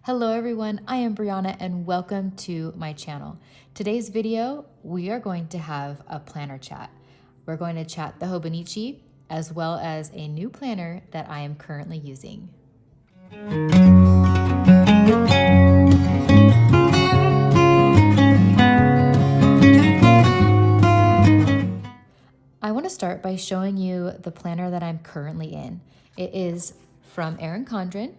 Hello everyone, I am Brianna and welcome to my channel. Today's video, we are going to have a planner chat. We're going to chat the Hobonichi as well as a new planner that I am currently using. I want to start by showing you the planner that I'm currently in. It is from Erin Condren.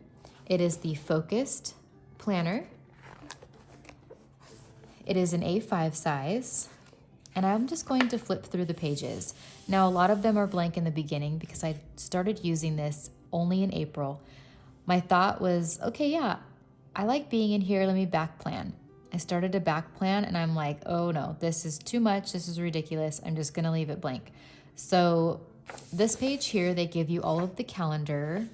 It is the Focused planner. It is an A5 size, and I'm just going to flip through the pages. Now, a lot of them are blank in the beginning because I started using this only in April. My thought was, okay, yeah, I like being in here, let me back plan. I started to back plan and I'm like, oh no, this is too much, this is ridiculous, I'm just gonna leave it blank. So this page here, they give you all of the calendar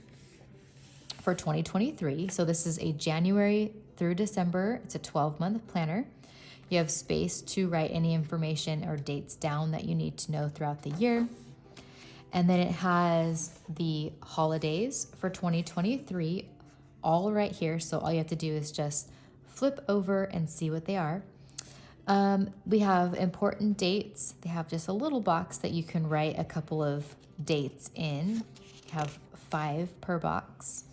for 2023. So this is a January through December, it's a 12-month planner. You have space to write any information or dates down that you need to know throughout the year. And then it has the holidays for 2023 all right here. So all you have to do is just flip over and see what they are. We have important dates. They have just a little box that you can write a couple of dates in. You have 5 per box.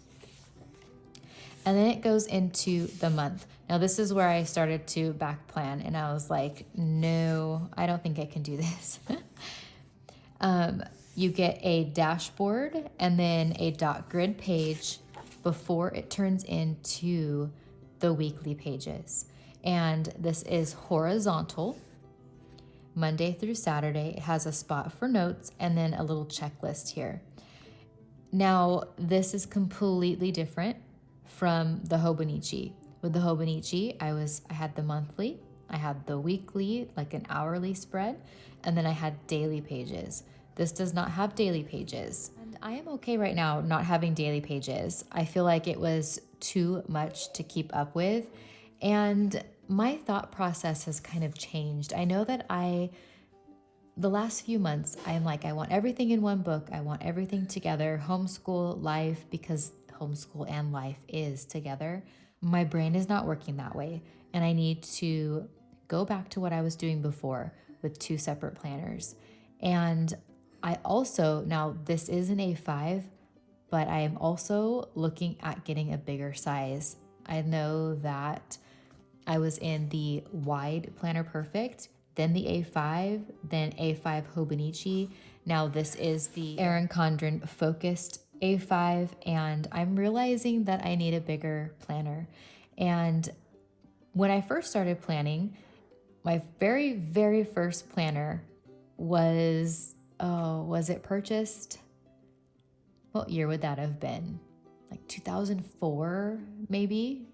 And then it goes into the month. Now this is where I started to back plan and I was like, no, I don't think I can do this. You get a dashboard and then a dot grid page before it turns into the weekly pages. And this is horizontal, Monday through Saturday. It has a spot for notes and then a little checklist here. Now, this is completely different from the Hobonichi. With the Hobonichi, I had the monthly, I had the weekly, like an hourly spread, and then I had daily pages. This does not have daily pages. And I am okay right now not having daily pages. I feel like it was too much to keep up with. And my thought process has kind of changed. I know that the last few months, I'm like, I want everything in one book. I want everything together, homeschool, life, because homeschool and life is together. My brain is not working that way. And I need to go back to what I was doing before with 2 separate planners. And I also, now this is an A5, but I am also looking at getting a bigger size. I know that I was in the wide Planner Perfect, then the A5, then A5 Hobonichi. Now this is the Erin Condren Focused A5, and I'm realizing that I need a bigger planner. And when I first started planning, my very, very first planner was it purchased? What year would that have been? Like 2004, maybe?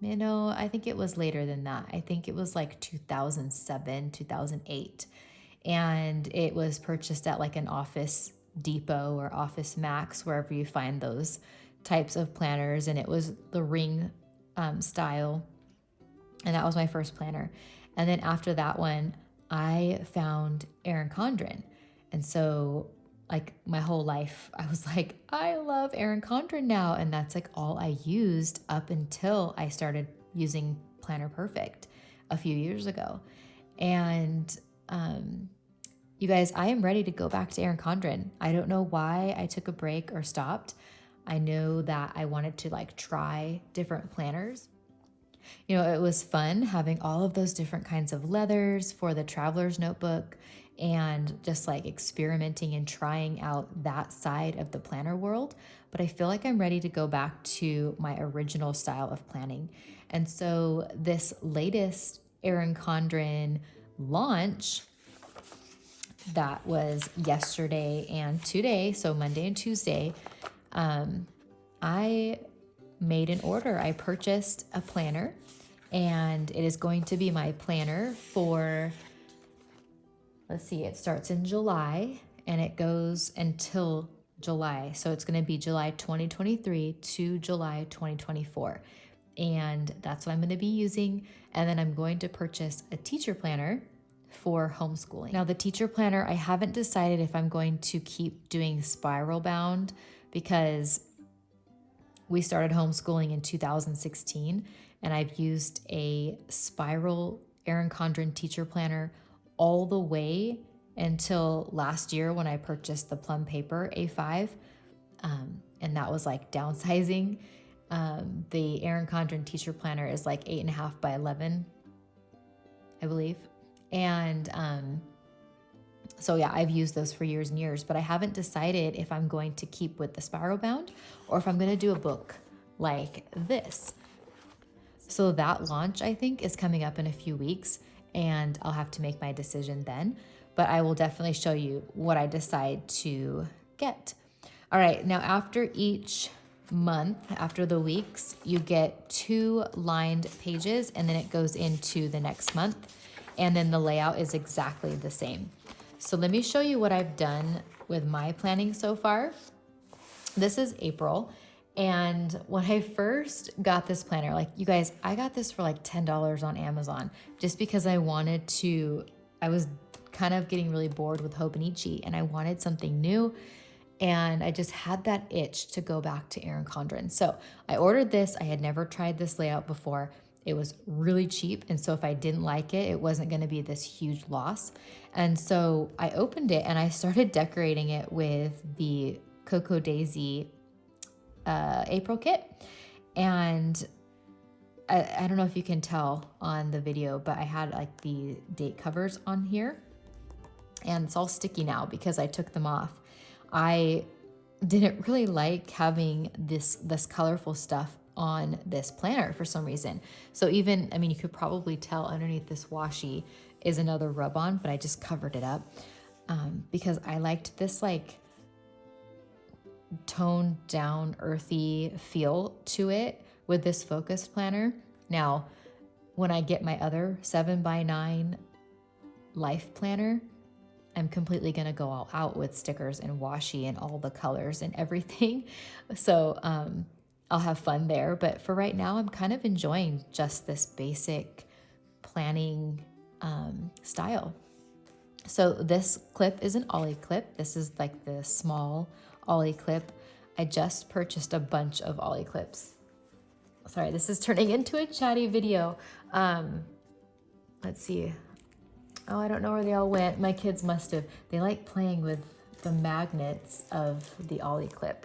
You know, I think it was later than that. I think it was like 2007, 2008. And it was purchased at like an Office Depot or Office Max, wherever you find those types of planners. And it was the ring style. And that was my first planner. And then after that one, I found Erin Condren. And so like my whole life, I was like, I love Erin Condren now. And that's like all I used up until I started using Planner Perfect a few years ago. And you guys, I am ready to go back to Erin Condren. I don't know why I took a break or stopped. I know that I wanted to like try different planners. You know, it was fun having all of those different kinds of leathers for the traveler's notebook and just like experimenting and trying out that side of the planner world. But I feel like I'm ready to go back to my original style of planning. And so this latest Erin Condren launch that was yesterday and today, so Monday and Tuesday, I made an order. I purchased a planner, and it is going to be my planner for, let's see, it starts in July and it goes until July. So it's going to be July 2023 to July 2024. And that's what I'm going to be using. And then I'm going to purchase a teacher planner for homeschooling. Now the teacher planner, I haven't decided if I'm going to keep doing spiral bound because we started homeschooling in 2016, and I've used a spiral Erin Condren teacher planner all the way until last year when I purchased the plum paper A5. And that was like downsizing. The Erin Condren teacher planner is like 8.5 by 11, I believe. And so yeah, I've used those for years and years, but I haven't decided if I'm going to keep with the spiral bound or if I'm going to do a book like this. So that launch, I think, is coming up in a few weeks, and I'll have to make my decision then, but I will definitely show you what I decide to get. All right, now after each month, after the weeks, you get 2 lined pages, and then it goes into the next month, and then the layout is exactly the same. So let me show you what I've done with my planning so far. This is April, and when I first got this planner, like you guys, I got this for like $10 on Amazon just because I was kind of getting really bored with Hobonichi and I wanted something new. And I just had that itch to go back to Erin Condren. So I ordered this. I had never tried this layout before. It was really cheap. And so if I didn't like it, it wasn't going to be this huge loss. And so I opened it and I started decorating it with the Cocoa Daisy April kit. And I don't know if you can tell on the video, but I had like the date covers on here. And it's all sticky now because I took them off. I didn't really like having this colorful stuff on this planner for some reason. So even, I mean, you could probably tell underneath this washi is another rub-on, but I just covered it up because I liked this like toned down earthy feel to it with this focused planner. Now, when I get my other 7x9 life planner, I'm completely going to go all out with stickers and washi and all the colors and everything. So I'll have fun there. But for right now, I'm kind of enjoying just this basic planning style. So this clip is an ollie clip. This is like the small ollie clip. I just purchased a bunch of ollie clips. Sorry, this is turning into a chatty video. Let's see. Oh, I don't know where they all went. My kids must have. They like playing with the magnets of the ollie clip.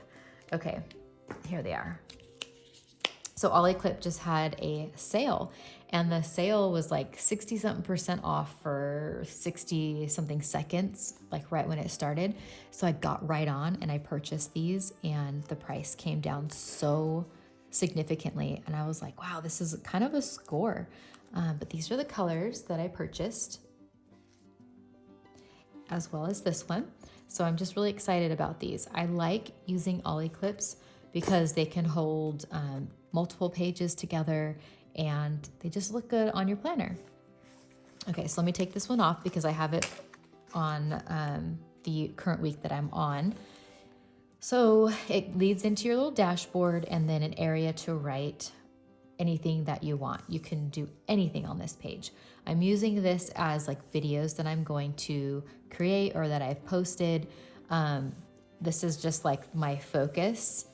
Okay, here they are. So ollie clip just had a sale, and the sale was like 60-something% off for 60-something seconds, like right when it started. So I got right on and I purchased these, and the price came down so significantly. And I was like, wow, this is kind of a score. But these are the colors that I purchased, as well as this one. So I'm just really excited about these. I like using ollie clips because they can hold multiple pages together and they just look good on your planner. Okay, so let me take this one off because I have it on the current week that I'm on. So it leads into your little dashboard and then an area to write anything that you want. You can do anything on this page. I'm using this as like videos that I'm going to create or that I've posted. This is just like my focus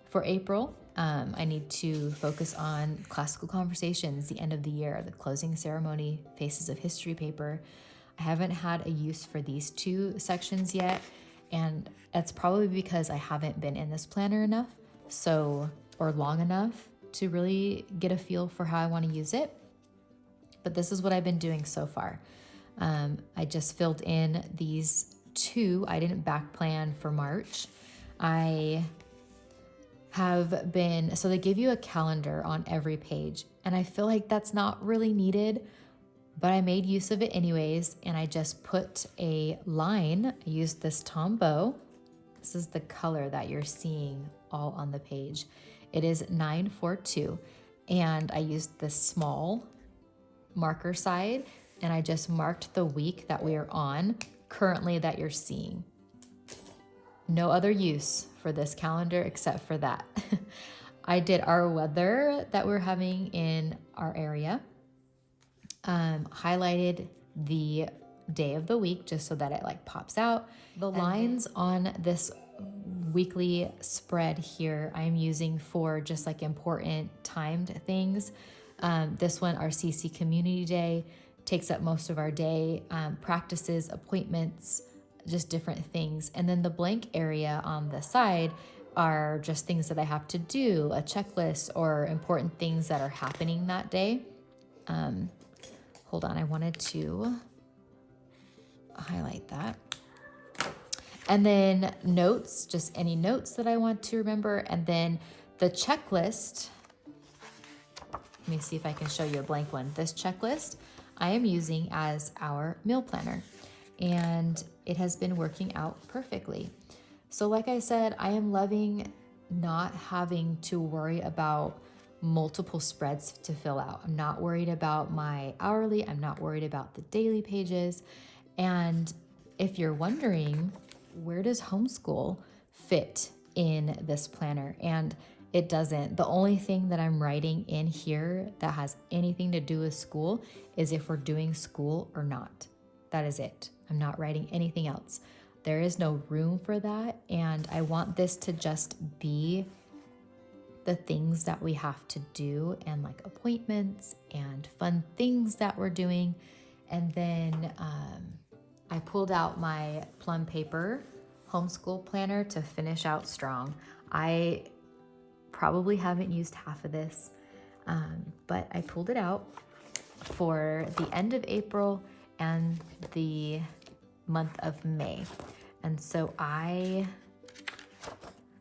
for April. I need to focus on classical conversations, the end of the year, the closing ceremony, faces of history paper. I haven't had a use for these 2 sections yet, and that's probably because I haven't been in this planner enough, or long enough to really get a feel for how I want to use it. But this is what I've been doing so far. I just filled in these 2. I didn't back plan for March. So they give you a calendar on every page, and I feel like that's not really needed, but I made use of it anyways, and I just put a line. I used this Tombow. This is the color that you're seeing all on the page. It is 942, and I used this small marker side, and I just marked the week that we are on currently that you're seeing. No other use for this calendar except for that. I did our weather that we're having in our area, highlighted the day of the week just so that it like pops out. The lines on this weekly spread here I'm using for just like important timed things. This one, our CC Community Day, takes up most of our day, practices, appointments, just different things. And then the blank area on the side are just things that I have to do, a checklist or important things that are happening that day. Hold on, I wanted to highlight that. And then notes, just any notes that I want to remember. And then the checklist, let me see if I can show you a blank one. This checklist I am using as our meal planner, and it has been working out perfectly. So like I said, I am loving not having to worry about multiple spreads to fill out. I'm not worried about my hourly. I'm not worried about the daily pages. And if you're wondering, where does homeschool fit in this planner? And it doesn't. The only thing that I'm writing in here that has anything to do with school is if we're doing school or not. That is it. I'm not writing anything else. There is no room for that. And I want this to just be the things that we have to do and like appointments and fun things that we're doing. And then I pulled out my plum paper homeschool planner to finish out strong. I probably haven't used half of this, but I pulled it out for the end of April and the month of May. And so I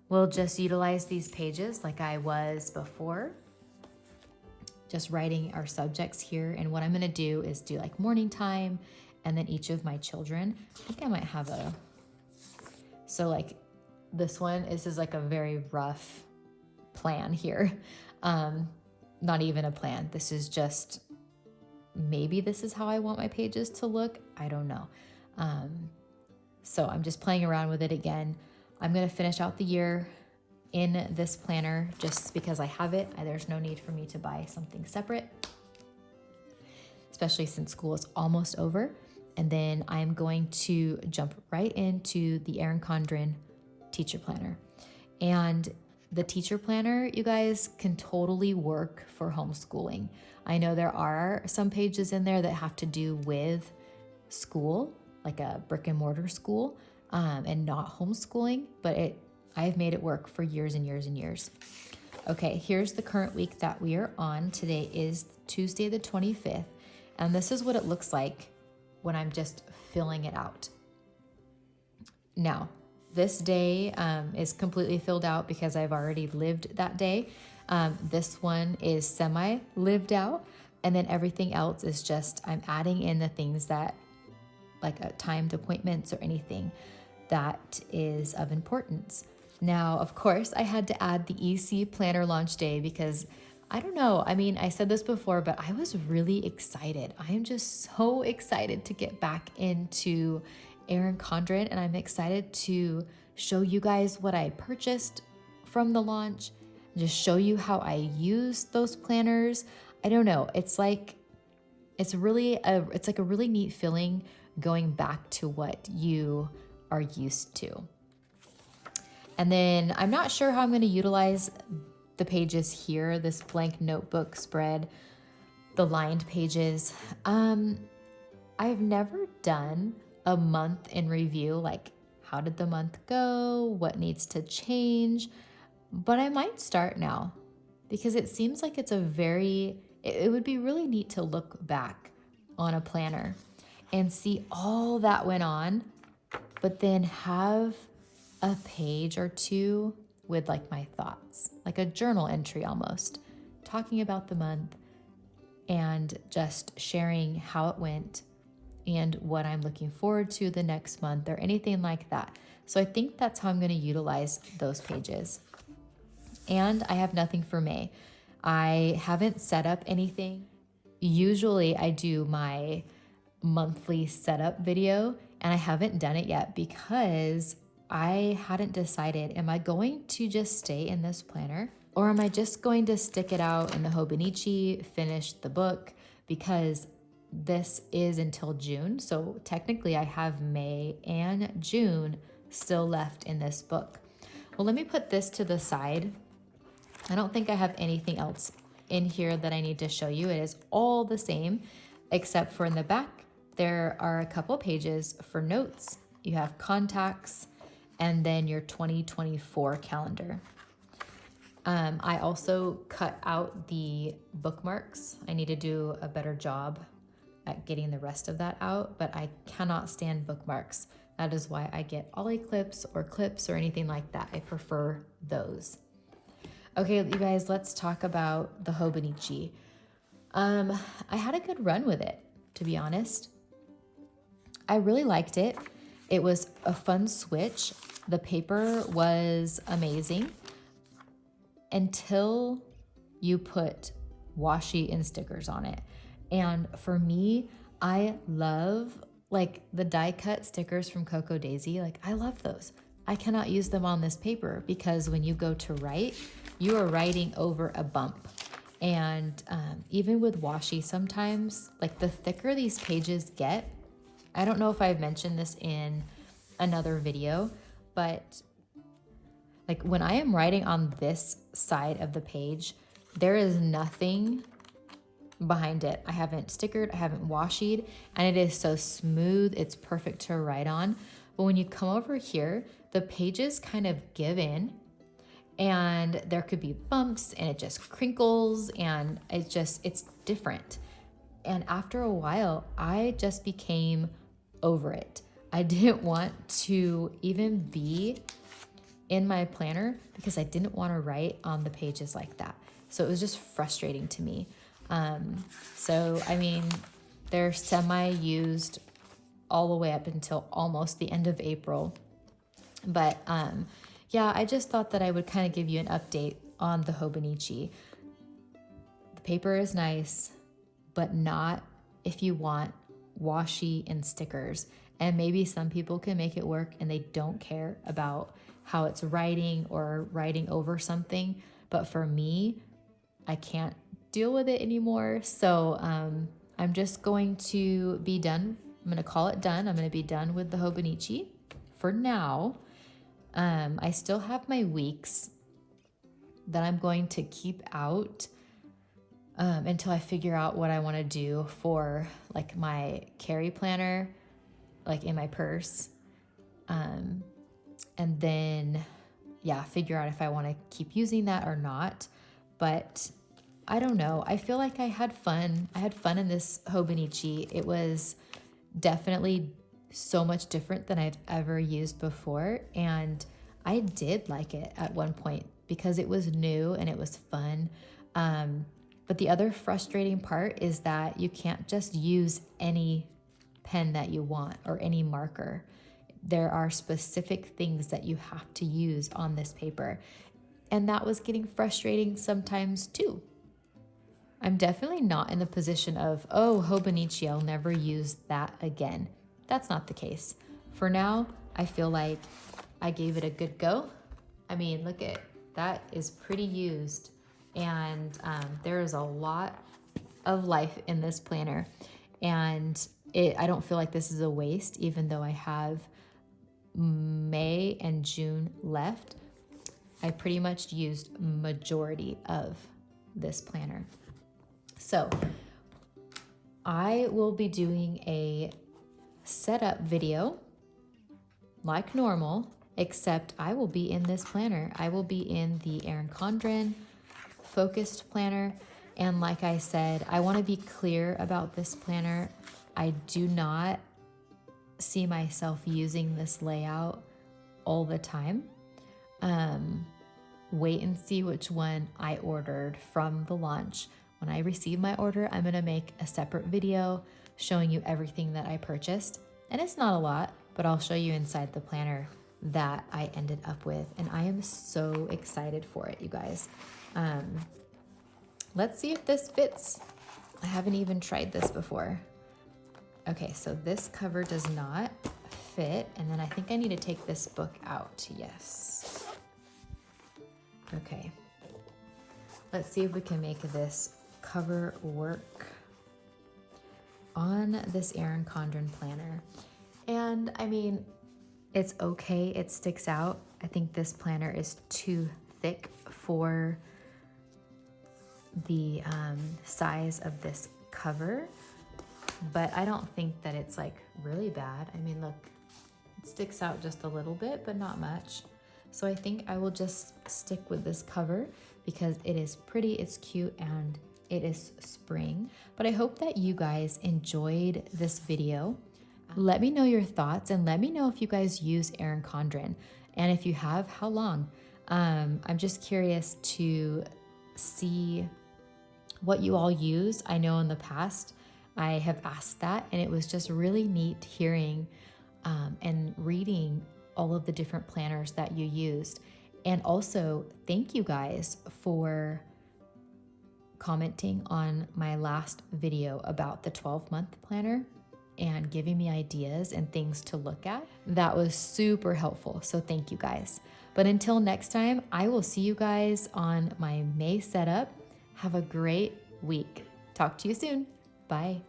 will just utilize these pages like I was before, just writing our subjects here. And what I'm gonna do is do like morning time and then each of my children. I think I might have so like this one, this is like a very rough plan here. Not even a plan. This is just, maybe this is how I want my pages to look. I don't know. So I'm just playing around with it again. I'm going to finish out the year in this planner just because I have it. There's no need for me to buy something separate, especially since school is almost over. And then I'm going to jump right into the Erin Condren teacher planner. And the teacher planner, you guys, can totally work for homeschooling. I know there are some pages in there that have to do with school, like a brick and mortar school, and not homeschooling, but I've made it work for years and years and years. Okay, here's the current week that we are on. Today is Tuesday the 25th, and this is what it looks like when I'm just filling it out. Now, this day is completely filled out because I've already lived that day. This one is semi-lived out, and then everything else is just, I'm adding in the things that, like timed appointments or anything that is of importance. Now, of course, I had to add the EC Planner launch day because I don't know. I mean, I said this before, but I was really excited. I am just so excited to get back into Erin Condren, and I'm excited to show you guys what I purchased from the launch, just show you how I use those planners. I don't know. It's like a really neat feeling going back to what you are used to. And then I'm not sure how I'm going to utilize the pages here, this blank notebook spread, the lined pages. I've never done a month in review, like how did the month go? What needs to change? But I might start now because it seems like it would be really neat to look back on a planner and see all that went on, but then have a page or two with like my thoughts, like a journal entry almost, talking about the month and just sharing how it went and what I'm looking forward to the next month or anything like that. So I think that's how I'm going to utilize those pages. And I have nothing for May. I haven't set up anything. Usually I do my monthly setup video, and I haven't done it yet because I hadn't decided, am I going to just stay in this planner or am I just going to stick it out in the Hobonichi, finish the book, because this is until June. So technically I have May and June still left in this book. Well, let me put this to the side. I don't think I have anything else in here that I need to show you. It is all the same, except for in the back, there are a couple pages for notes. You have contacts and then your 2024 calendar. I also cut out the bookmarks. I need to do a better job at getting the rest of that out, but I cannot stand bookmarks. That is why I get Ollie clips or anything like that. I prefer those. Okay, you guys, let's talk about the Hobonichi. I had a good run with it, to be honest. I really liked it. It was a fun switch. The paper was amazing until you put washi and stickers on it. And for me, I love like the die cut stickers from Coco Daisy. Like I love those. I cannot use them on this paper because when you go to write, you are writing over a bump. And even with washi, sometimes like the thicker these pages get, I don't know if I've mentioned this in another video, but like when I am writing on this side of the page, there is nothing behind it. I haven't stickered, I haven't washied, and it is so smooth. It's perfect to write on. But when you come over here, the pages kind of give in and there could be bumps and it just crinkles and it's different. And after a while, I just became over it. I didn't want to even be in my planner because I didn't want to write on the pages like that. So it was just frustrating to me. So, I mean, they're semi-used all the way up until almost the end of April. But yeah, I just thought that I would kind of give you an update on the Hobonichi. The paper is nice, but not if you want washi and stickers. And maybe some people can make it work and they don't care about how it's writing or writing over something. But for me, I can't deal with it anymore. So I'm just going to be done. I'm going to call it done. I'm going to be done with the Hobonichi for now. I still have my weeks that I'm going to keep out until I figure out what I want to do for like my carry planner, like in my purse. And then, yeah, figure out if I want to keep using that or not. But I don't know. I feel like I had fun. I had fun in this Hobonichi. It was definitely so much different than I've ever used before. And I did like it at one point because it was new and it was fun. But the other frustrating part is that you can't just use any pen that you want or any marker. There are specific things that you have to use on this paper. And that was getting frustrating sometimes too. I'm definitely not in the position of, oh, Hobonichi, I'll never use that again. That's not the case. For now, I feel like I gave it a good go. I mean, look at that is pretty used. And there is a lot of life in this planner. And I don't feel like this is a waste, even though I have May and June left. I pretty much used majority of this planner. So I will be doing a setup video like normal, except I will be in this planner. I will be in the Erin Condren Focused planner. And like I said, I want to be clear about this planner. I do not see myself using this layout all the time. Wait and see which one I ordered from the launch. When I receive my order, I'm going to make a separate video showing you everything that I purchased. And it's not a lot, but I'll show you inside the planner that I ended up with. And I am so excited for it, you guys. Let's see if this fits. I haven't even tried this before. Okay, so this cover does not fit. And then I think I need to take this book out. Yes. Okay. Let's see if we can make this cover work on this Erin Condren planner. And I mean, It's okay, it sticks out. I think this planner is too thick for the size of this cover, but I don't think that it's like really bad. I mean, look, it sticks out just a little bit, but not much. So I think I will just stick with this cover because it is pretty, it's cute, and it is spring. But I hope that you guys enjoyed this video. Let me know your thoughts and let me know if you guys use Erin Condren. And if you have, how long? I'm just curious to see what you all use. I know in the past I have asked that, and it was just really neat hearing and reading all of the different planners that you used. And also, thank you guys for commenting on my last video about the 12-month planner and giving me ideas and things to look at. That was super helpful, so thank you guys. But until next time, I will see you guys on my May setup. Have a great week. Talk to you soon. Bye.